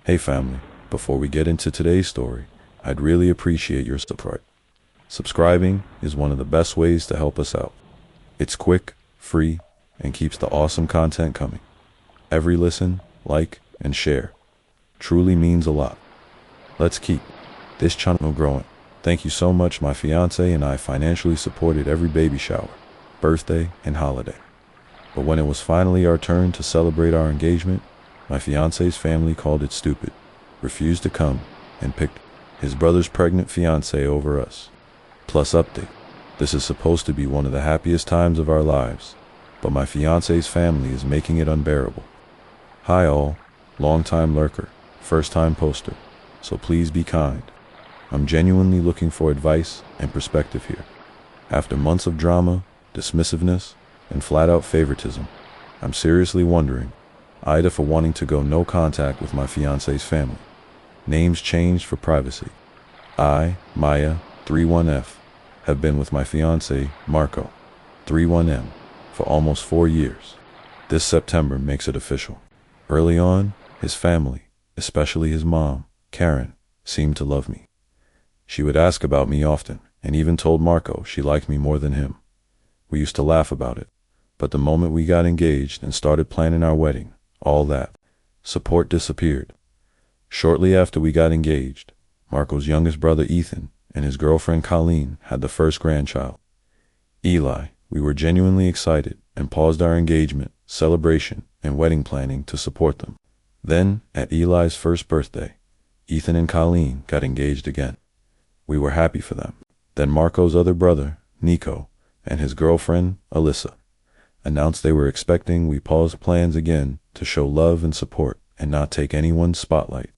Hey family, before we get into today's story, I'd really appreciate your support. Subscribing is one of the best ways to help us out. It's quick, free, and keeps the awesome content coming. Every listen, like, and share truly means a lot. Let's keep this channel growing. Thank you so much. My fiancé and I financially supported every baby shower, birthday, and holiday. But when it was finally our turn to celebrate our engagement, my fiancé's family called it stupid, refused to come, and picked his brother's pregnant fiancée over us. Plus update. This is supposed to be one of the happiest times of our lives, but my fiancé's family is making it unbearable. Hi all, long-time lurker, first-time poster, so please be kind. I'm genuinely looking for advice and perspective here. After months of drama, dismissiveness, and flat-out favoritism, I'm seriously wondering, Ida for wanting to go no contact with my fiancé's family. Names changed for privacy. I, Maya, 31F, have been with my fiancé, Marco, 31M, for almost 4 years. This September makes it official. Early on, his family, especially his mom, Karen, seemed to love me. She would ask about me often, and even told Marco she liked me more than him. We used to laugh about it, but the moment we got engaged and started planning our wedding, all that support disappeared. Shortly after we got engaged, Marco's youngest brother Ethan and his girlfriend Colleen had the first grandchild, Eli. We were genuinely excited and paused our engagement, celebration, and wedding planning to support them. Then, at Eli's first birthday, Ethan and Colleen got engaged again. We were happy for them. Then Marco's other brother, Nico, and his girlfriend, Alyssa, announced they were expecting. We paused plans again to show love and support and not take anyone's spotlight.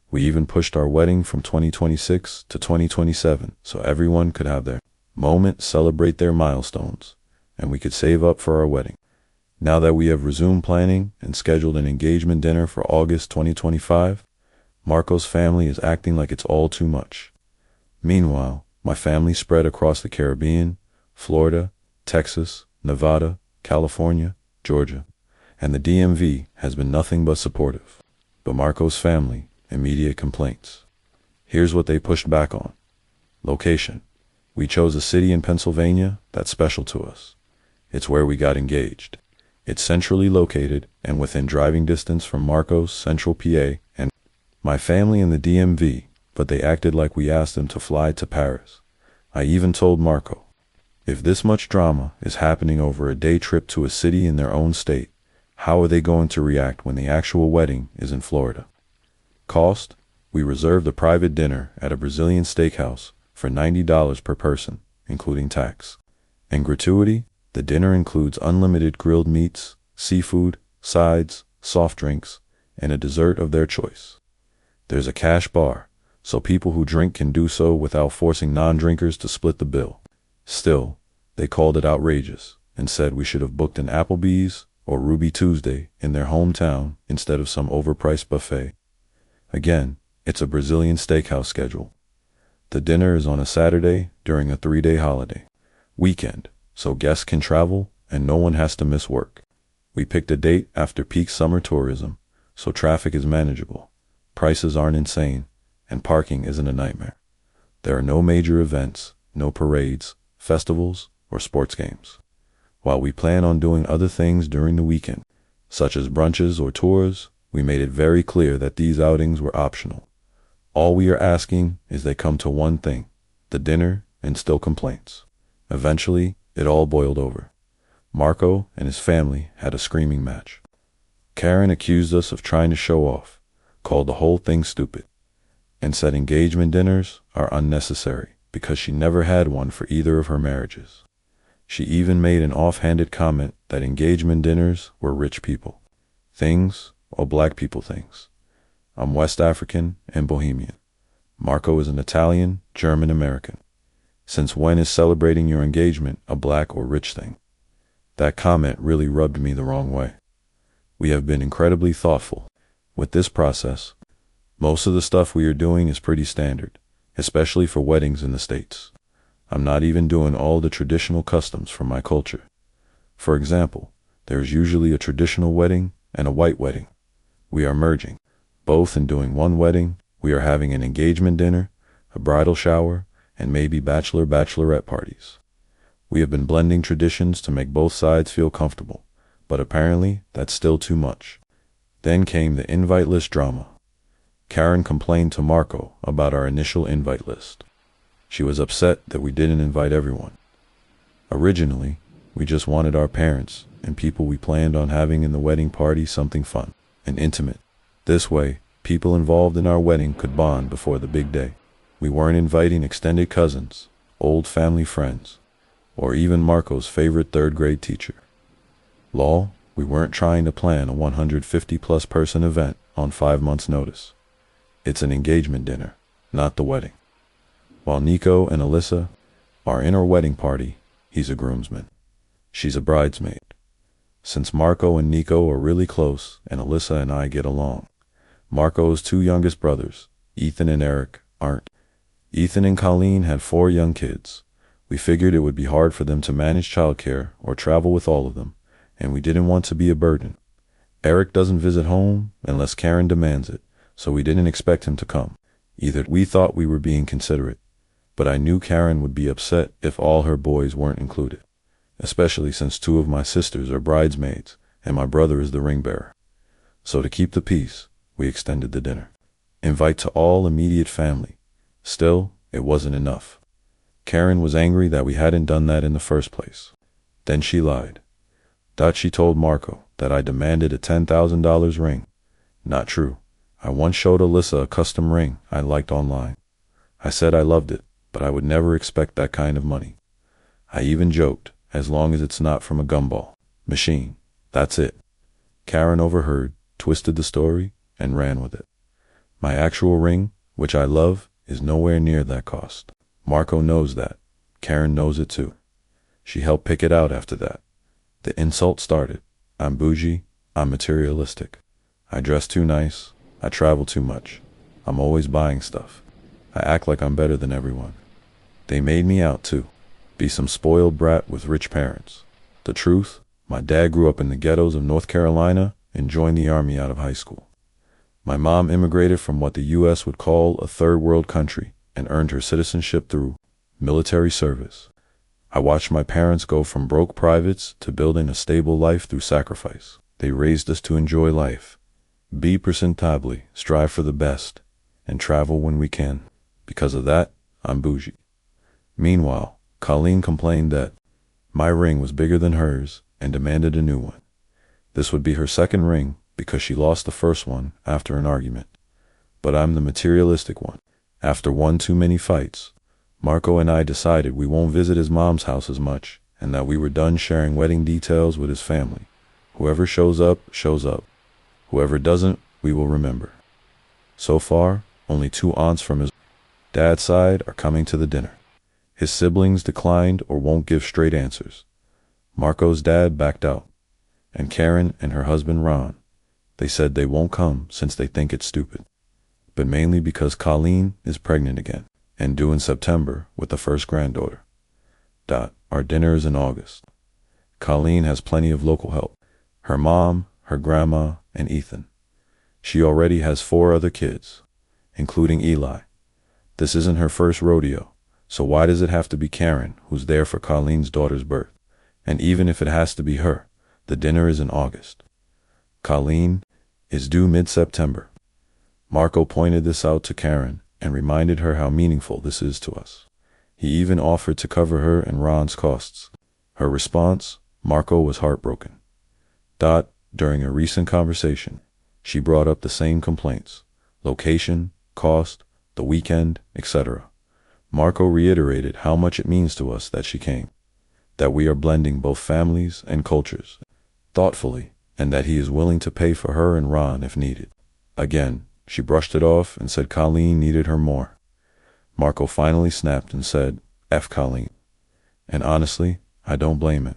We even pushed our wedding from 2026 to 2027 so everyone could have their moment, celebrate their milestones, and we could save up for our wedding. Now that we have resumed planning and scheduled an engagement dinner for August 2025, Marco's family is acting like it's all too much. Meanwhile, my family spread across the Caribbean, Florida, Texas, Nevada, California, Georgia, and the DMV has been nothing but supportive. But Marco's family, immediate complaints. Here's what they pushed back on. Location. We chose a city in Pennsylvania that's special to us. It's where we got engaged. It's centrally located and within driving distance from Marco's central PA and my family in the DMV, but they acted like we asked them to fly to Paris. I even told Marco, if this much drama is happening over a day trip to a city in their own state, how are they going to react when the actual wedding is in Florida? Cost? We reserved a private dinner at a Brazilian steakhouse for $90 per person, including tax. And gratuity? The dinner includes unlimited grilled meats, seafood, sides, soft drinks, and a dessert of their choice. There's a cash bar, so people who drink can do so without forcing non-drinkers to split the bill. Still, they called it outrageous and said we should have booked an Applebee's or Ruby Tuesday in their hometown instead of some overpriced buffet. Again, it's a Brazilian steakhouse schedule. The dinner is on a Saturday during a 3-day holiday weekend, so guests can travel and no one has to miss work. We picked a date after peak summer tourism, so traffic is manageable, prices aren't insane, and parking isn't a nightmare. There are no major events, no parades, festivals, or sports games. While we plan on doing other things during the weekend, such as brunches or tours, we made it very clear that these outings were optional. All we are asking is they come to one thing, the dinner, and still complaints. Eventually, it all boiled over. Marco and his family had a screaming match. Karen accused us of trying to show off, called the whole thing stupid, and said engagement dinners are unnecessary because she never had one for either of her marriages. She even made an offhanded comment that engagement dinners were rich people things or black people things. I'm West African and Bohemian. Marco is an Italian, German American. Since when is celebrating your engagement a black or rich thing? That comment really rubbed me the wrong way. We have been incredibly thoughtful with this process. Most of the stuff we are doing is pretty standard, especially for weddings in the States. I'm not even doing all the traditional customs from my culture. For example, there's usually a traditional wedding and a white wedding. We are merging. both in doing one wedding. We are having an engagement dinner, a bridal shower, and maybe bachelorette parties. We have been blending traditions to make both sides feel comfortable, but apparently that's still too much. Then came the invite list drama. Karen complained to Marco about our initial invite list. She was upset that we didn't invite everyone. Originally, we just wanted our parents and people we planned on having in the wedding party something fun and intimate. This way, people involved in our wedding could bond before the big day. We weren't inviting extended cousins, old family friends, or even Marco's favorite third-grade teacher. Lol, we weren't trying to plan a 150-plus person event on 5 months' notice. It's an engagement dinner, not the wedding. While Nico and Alyssa are in our wedding party, he's a groomsman. She's a bridesmaid. Since Marco and Nico are really close and Alyssa and I get along, Marco's 2 youngest brothers, Ethan and Eric, aren't. Ethan and Colleen had 4 young kids. We figured it would be hard for them to manage childcare or travel with all of them, and we didn't want to be a burden. Eric doesn't visit home unless Karen demands it, so we didn't expect him to come. Either we thought we were being considerate, but I knew Karen would be upset if all her boys weren't included, especially since 2 of my sisters are bridesmaids and my brother is the ring bearer. So to keep the peace, we extended the dinner. Invite to all immediate family. Still, it wasn't enough. Karen was angry that we hadn't done that in the first place. Then she lied. She told Marco that I demanded a $10,000 ring. Not true. I once showed Alyssa a custom ring I liked online. I said I loved it, but I would never expect that kind of money. I even joked, as long as it's not from a gumball machine. That's it. Karen overheard, twisted the story, and ran with it. My actual ring, which I love, is nowhere near that cost. Marco knows that. Karen knows it too. She helped pick it out after that. The insult started. I'm bougie. I'm materialistic. I dress too nice. I travel too much. I'm always buying stuff. I act like I'm better than everyone. They made me out too. Be some spoiled brat with rich parents. The truth, my dad grew up in the ghettos of North Carolina and joined the army out of high school. My mom immigrated from what the U.S. would call a third world country and earned her citizenship through military service. I watched my parents go from broke privates to building a stable life through sacrifice. They raised us to enjoy life, be presentably, strive for the best, and travel when we can. Because of that, I'm bougie. Meanwhile, Colleen complained that my ring was bigger than hers and demanded a new one. This would be her second ring because she lost the first one after an argument. But I'm the materialistic one. After one too many fights, Marco and I decided we won't visit his mom's house as much and that we were done sharing wedding details with his family. Whoever shows up, shows up. Whoever doesn't, we will remember. So far, only 2 aunts from his dad's side are coming to the dinner. His siblings declined or won't give straight answers. Marco's dad backed out. And Karen and her husband Ron, they said they won't come since they think it's stupid. But mainly because Colleen is pregnant again and due in September with the first granddaughter. Our dinner is in August. Colleen has plenty of local help. Her mom, her grandma, and Ethan. She already has 4 other kids, including Eli. This isn't her first rodeo, so why does it have to be Karen who's there for Colleen's daughter's birth? And even if it has to be her, the dinner is in August. Colleen is due mid-September. Marco pointed this out to Karen and reminded her how meaningful this is to us. He even offered to cover her and Ron's costs. Her response, Marco was heartbroken. During a recent conversation, she brought up the same complaints: location, cost, the weekend, etc. Marco reiterated how much it means to us that she came, that we are blending both families and cultures thoughtfully, and that he is willing to pay for her and Ron if needed. Again, she brushed it off and said Colleen needed her more. Marco finally snapped and said, F Colleen. And honestly, I don't blame him.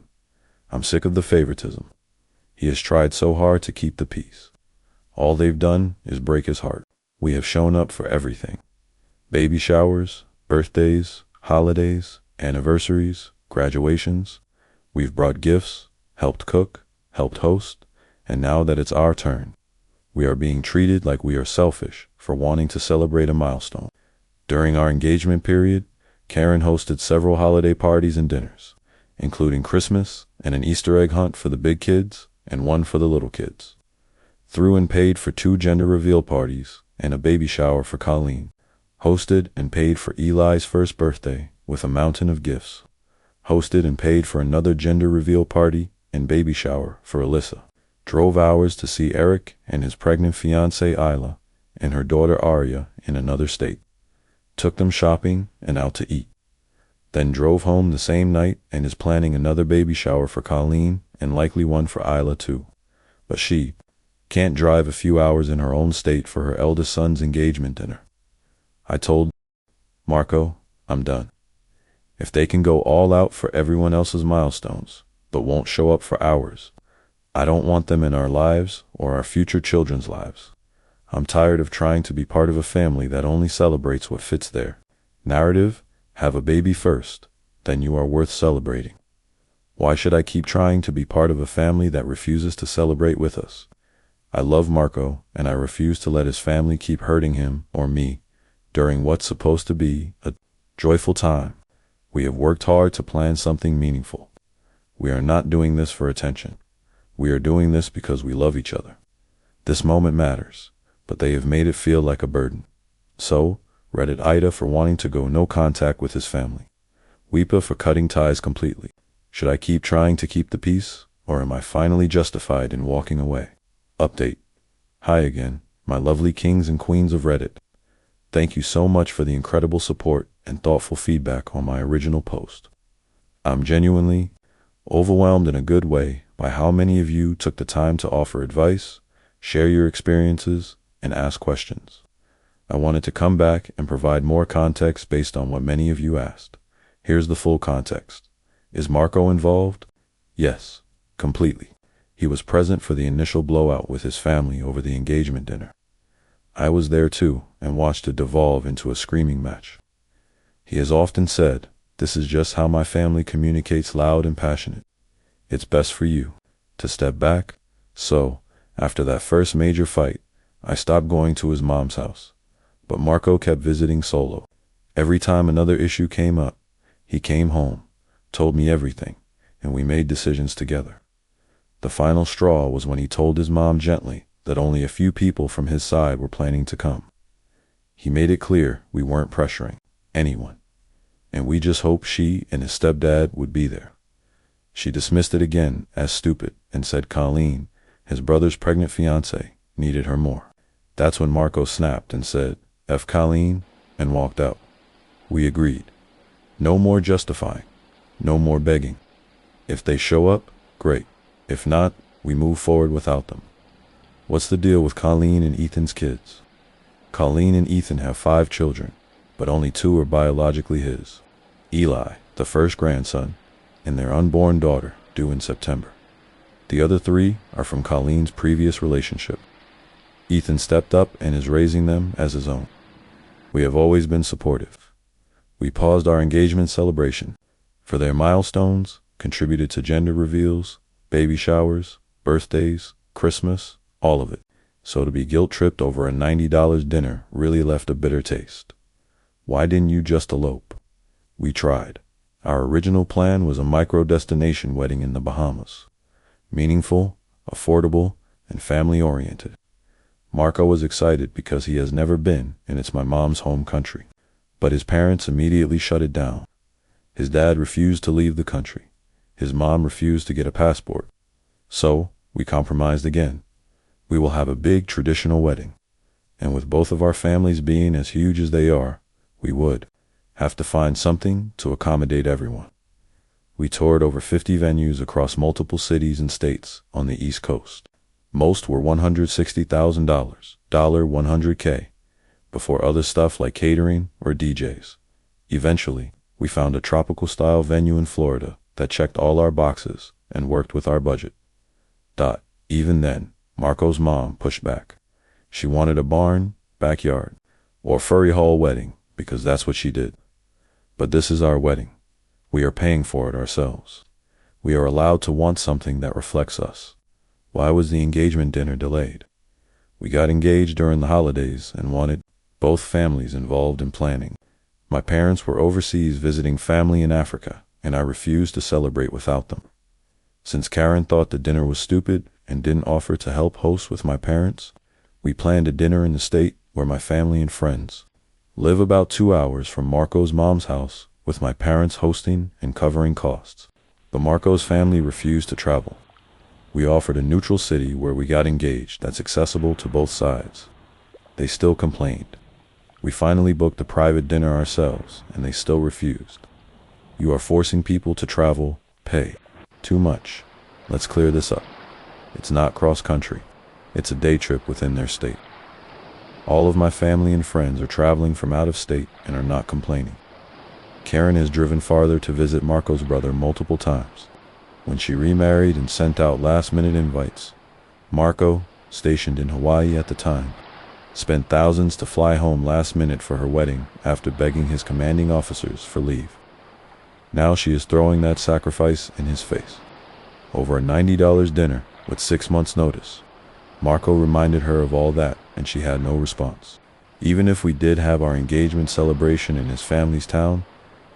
I'm sick of the favoritism. He has tried so hard to keep the peace. All they've done is break his heart. We have shown up for everything. Baby showers, birthdays, holidays, anniversaries, graduations. We've brought gifts, helped cook, helped host, and now that it's our turn, We are being treated like we are selfish for wanting to celebrate a milestone. During our engagement period, Karen hosted several holiday parties and dinners, including Christmas and an Easter egg hunt for the big kids and one for the little kids. Threw and paid for 2 gender reveal parties and a baby shower for Colleen. Hosted and paid for Eli's first birthday with a mountain of gifts. Hosted and paid for another gender reveal party and baby shower for Alyssa. Drove hours to see Eric and his pregnant fiancée Isla and her daughter Aria in another state. Took them shopping and out to eat. Then drove home the same night and is planning another baby shower for Colleen and likely one for Isla too. But she can't drive a few hours in her own state for her eldest son's engagement dinner. I told Marco, I'm done. If they can go all out for everyone else's milestones, but won't show up for ours, I don't want them in our lives or our future children's lives. I'm tired of trying to be part of a family that only celebrates what fits their narrative. Have a baby first, then you are worth celebrating. Why should I keep trying to be part of a family that refuses to celebrate with us? I love Marco, and I refuse to let his family keep hurting him or me during what's supposed to be a joyful time. We have worked hard to plan something meaningful. We are not doing this for attention. We are doing this because we love each other. This moment matters, but they have made it feel like a burden. So, Reddit Ida for wanting to go no contact with his family. Weepa for cutting ties completely. Should I keep trying to keep the peace, or am I finally justified in walking away? Update. Hi again, my lovely kings and queens of Reddit. Thank you so much for the incredible support and thoughtful feedback on my original post. I'm genuinely overwhelmed in a good way by how many of you took the time to offer advice, share your experiences, and ask questions. I wanted to come back and provide more context based on what many of you asked. Here's the full context. Is Marco involved? Yes, completely. He was present for the initial blowout with his family over the engagement dinner. I was there too and watched it devolve into a screaming match. He has often said, "This is just how my family communicates, loud and passionate. It's best for you to step back." So, after that first major fight, I stopped going to his mom's house. But Marco kept visiting solo. Every time another issue came up, he came home, told me everything, and we made decisions together. The final straw was when he told his mom gently that only a few people from his side were planning to come. He made it clear we weren't pressuring anyone, and we just hoped she and his stepdad would be there. She dismissed it again as stupid and said Colleen, his brother's pregnant fiancée, needed her more. That's when Marco snapped and said, "F Colleen," and walked out. We agreed. No more justifying, no more begging. If they show up, great. If not, we move forward without them. What's the deal with Colleen and Ethan's kids? Colleen and Ethan have 5 children, but only 2 are biologically his. Eli, the first grandson, and their unborn daughter, due in September. The other 3 are from Colleen's previous relationship. Ethan stepped up and is raising them as his own. We have always been supportive. We paused our engagement celebration for their milestones, contributed to gender reveals, baby showers, birthdays, Christmas, all of it. So to be guilt-tripped over a $90 dinner really left a bitter taste. Why didn't you just elope? We tried. Our original plan was a micro-destination wedding in the Bahamas. Meaningful, affordable, and family-oriented. Marco was excited because he has never been, and it's my mom's home country. But his parents immediately shut it down. His dad refused to leave the country. His mom refused to get a passport. So, we compromised again. We will have a big traditional wedding. And with both of our families being as huge as they are, we would have to find something to accommodate everyone. We toured over 50 venues across multiple cities and states on the East Coast. Most were $160,000, $100K, before other stuff like catering or DJs. Eventually, we found a tropical-style venue in Florida that checked all our boxes and worked with our budget. Even then, Marco's mom pushed back. She wanted a barn, backyard, or furry hall wedding because that's what she did. But this is our wedding. We are paying for it ourselves. We are allowed to want something that reflects us. Why was the engagement dinner delayed? We got engaged during the holidays and wanted both families involved in planning. My parents were overseas visiting family in Africa, and I refused to celebrate without them. Since Karen thought the dinner was stupid and didn't offer to help host with my parents, we planned a dinner in the state where my family and friends live, about 2 hours from Marco's mom's house, with my parents hosting and covering costs. But Marco's family refused to travel. We offered a neutral city where we got engaged that's accessible to both sides. They still complained. We finally booked a private dinner ourselves, and they still refused. You are forcing people to travel, pay too much. Let's clear this up. It's not cross-country. It's a day trip within their state. All of my family and friends are traveling from out of state and are not complaining. Karen has driven farther to visit Marco's brother multiple times. When she remarried and sent out last-minute invites, Marco, stationed in Hawaii at the time, spent thousands to fly home last minute for her wedding after begging his commanding officers for leave. Now she is throwing that sacrifice in his face. Over a $90 dinner with 6 months' notice, Marco reminded her of all that, and she had no response. Even if we did have our engagement celebration in his family's town,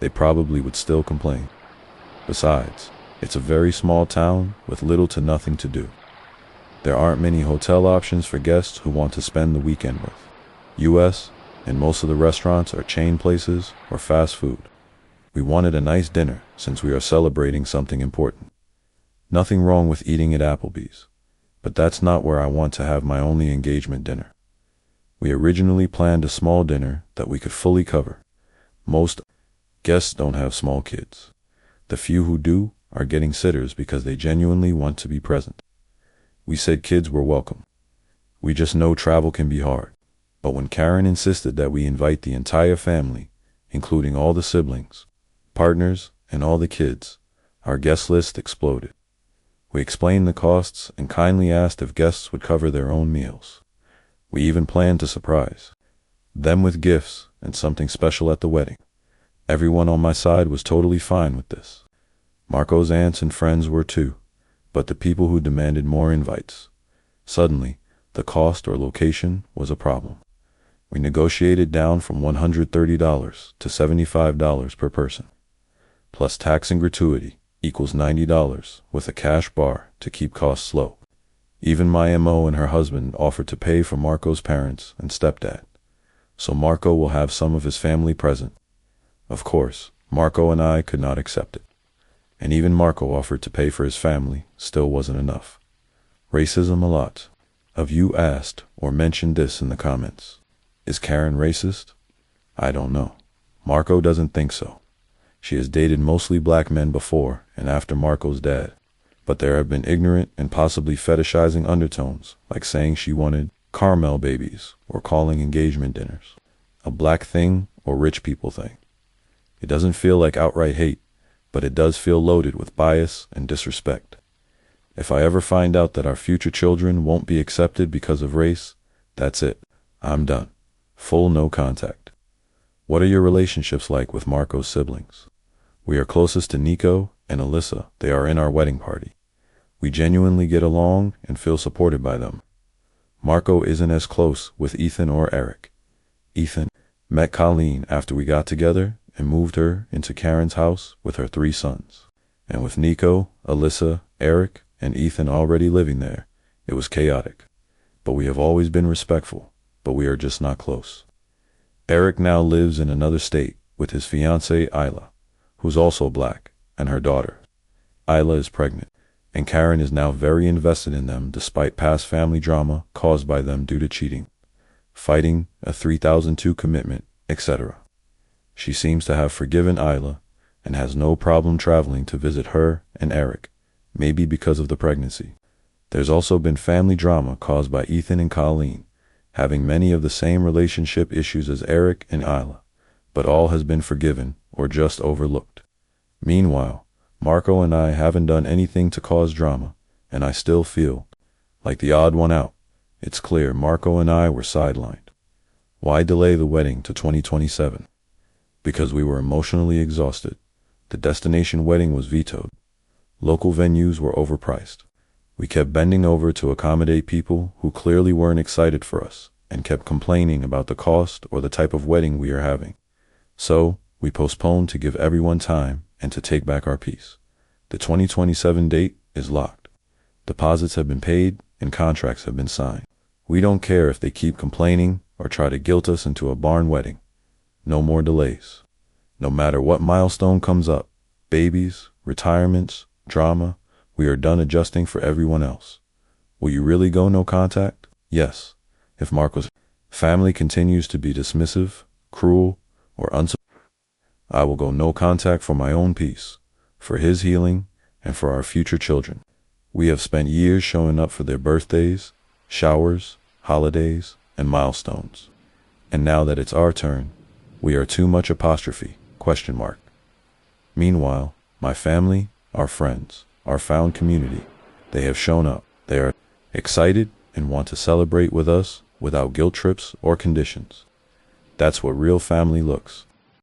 they probably would still complain. Besides, it's a very small town with little to nothing to do. There aren't many hotel options for guests who want to spend the weekend with. US, and most of the restaurants are chain places or fast food. We wanted a nice dinner since we are celebrating something important. Nothing wrong with eating at Applebee's, but that's not where I want to have my only engagement dinner. We originally planned a small dinner that we could fully cover. Most guests don't have small kids. The few who do are getting sitters because they genuinely want to be present. We said kids were welcome. We just know travel can be hard. But when Karen insisted that we invite the entire family, including all the siblings, partners, and all the kids, our guest list exploded. We explained the costs and kindly asked if guests would cover their own meals. We even planned to surprise them with gifts and something special at the wedding. Everyone on my side was totally fine with this. Marco's aunts and friends were too, but the people who demanded more invites. Suddenly, the cost or location was a problem. We negotiated down from $130 to $75 per person, plus tax and gratuity equals $90 with a cash bar to keep costs low. Even my MO and her husband offered to pay for Marco's parents and stepdad, so Marco will have some of his family present. Of course, Marco and I could not accept it. And even Marco offered to pay for his family, still wasn't enough. Racism. A lot of you asked or mentioned this in the comments. Is Karen racist? I don't know. Marco doesn't think so. She has dated mostly black men before and after Marco's dad, but there have been ignorant and possibly fetishizing undertones, like saying she wanted caramel babies or calling engagement dinners a black thing or rich people thing. It doesn't feel like outright hate, but it does feel loaded with bias and disrespect. If I ever find out that our future children won't be accepted because of race, that's it. I'm done. Full no contact. What are your relationships like with Marco's siblings? We are closest to Nico and Alyssa. They are in our wedding party. We genuinely get along and feel supported by them. Marco isn't as close with Ethan or Eric. Ethan met Colleen after we got together and moved her into Karen's house with her 3 sons. And with Nico, Alyssa, Eric, and Ethan already living there, it was chaotic. But we have always been respectful, but we are just not close. Eric now lives in another state with his fiancée Isla, who's also black, and her daughter. Isla is pregnant, and Karen is now very invested in them despite past family drama caused by them due to cheating, fighting, a 3002 commitment, etc. She seems to have forgiven Isla and has no problem traveling to visit her and Eric, maybe because of the pregnancy. There's also been family drama caused by Ethan and Colleen, having many of the same relationship issues as Eric and Isla, but all has been forgiven or just overlooked. Meanwhile, Marco and I haven't done anything to cause drama, and I still feel like the odd one out. It's clear Marco and I were sidelined. Why delay the wedding to 2027? Because we were emotionally exhausted. The destination wedding was vetoed. Local venues were overpriced. We kept bending over to accommodate people who clearly weren't excited for us and kept complaining about the cost or the type of wedding we are having. So, we postponed to give everyone time and to take back our peace. The 2027 date is locked. Deposits have been paid and contracts have been signed. We don't care if they keep complaining or try to guilt us into a barn wedding. No more delays. No matter what milestone comes up, babies, retirements, drama, we are done adjusting for everyone else. Will you really go no contact? Yes. If Marco's family continues to be dismissive, cruel, or unsupportive, I will go no contact for my own peace, for his healing, and for our future children. We have spent years showing up for their birthdays, showers, holidays, and milestones. And now that it's our turn, we are too much apostrophe, ? Meanwhile, my family, our friends, our found community, they have shown up. They are excited and want to celebrate with us without guilt trips or conditions. That's what real family looks